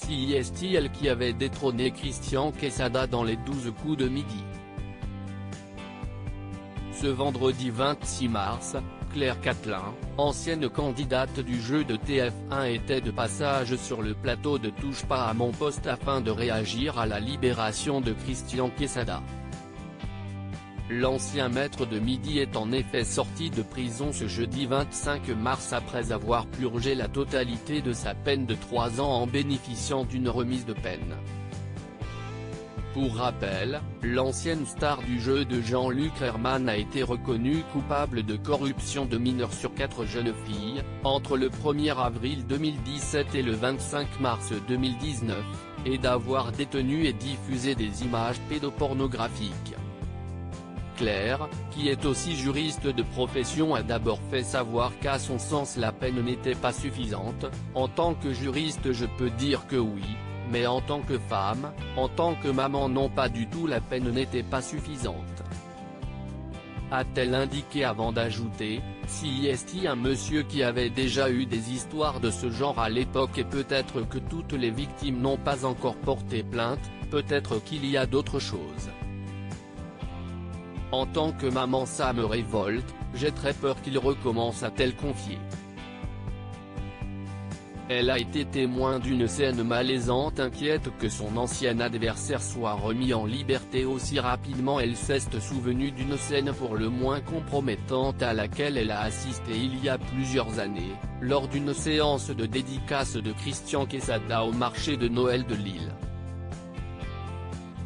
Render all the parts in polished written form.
CIST qui avait détrôné Christian Quesada dans les 12 coups de midi. Ce vendredi 26 mars, Claire Catelin, ancienne candidate du jeu de TF1 était de passage sur le plateau de Touche pas à mon poste afin de réagir à la libération de Christian Quesada. L'ancien maître de midi est en effet sorti de prison ce jeudi 25 mars après avoir purgé la totalité de sa peine de 3 ans en bénéficiant d'une remise de peine. Pour rappel, l'ancienne star du jeu de Jean-Luc Herman a été reconnue coupable de corruption de mineurs sur 4 jeunes filles, entre le 1er avril 2017 et le 25 mars 2019, et d'avoir détenu et diffusé des images pédopornographiques. Claire, qui est aussi juriste de profession, a d'abord fait savoir qu'à son sens la peine n'était pas suffisante. En tant que juriste je peux dire que oui, mais en tant que femme, en tant que maman non, pas du tout, la peine n'était pas suffisante, a-t-elle indiqué avant d'ajouter, CIST un monsieur qui avait déjà eu des histoires de ce genre à l'époque et peut-être que toutes les victimes n'ont pas encore porté plainte, peut-être qu'il y a d'autres choses. En tant que maman ça me révolte, j'ai très peur qu'il recommence, a-t-elle confié. Elle a été témoin d'une scène malaisante, inquiète que son ancien adversaire soit remis en liberté aussi rapidement. Elle s'est souvenue d'une scène pour le moins compromettante à laquelle elle a assisté il y a plusieurs années, lors d'une séance de dédicace de Christian Quesada au marché de Noël de Lille.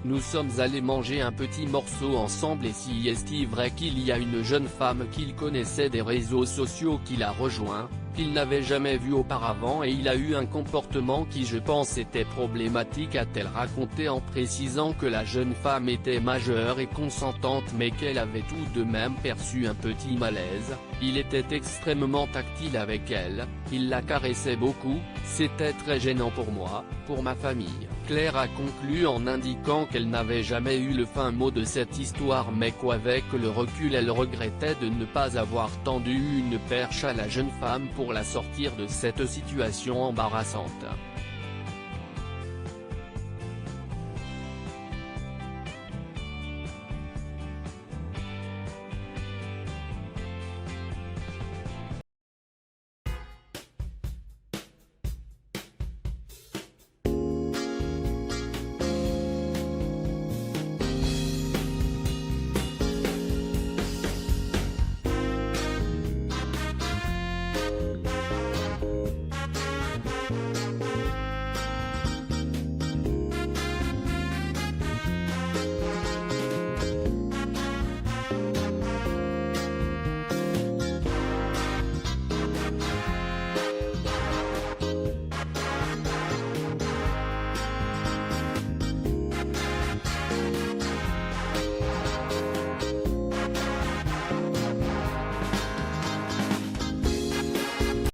Nous sommes allés manger un petit morceau ensemble et CIST vrai qu'il y a une jeune femme qu'il connaissait des réseaux sociaux qui l'a rejoint, qu'il n'avait jamais vu auparavant, et il a eu un comportement qui je pense était problématique, a-t-elle raconté, en précisant que la jeune femme était majeure et consentante mais qu'elle avait tout de même perçu un petit malaise. Il était extrêmement tactile avec elle, il la caressait beaucoup, c'était très gênant pour moi, pour ma famille. Claire a conclu en indiquant qu'elle n'avait jamais eu le fin mot de cette histoire mais qu'avec le recul elle regrettait de ne pas avoir tendu une perche à la jeune femme pour la sortir de cette situation embarrassante.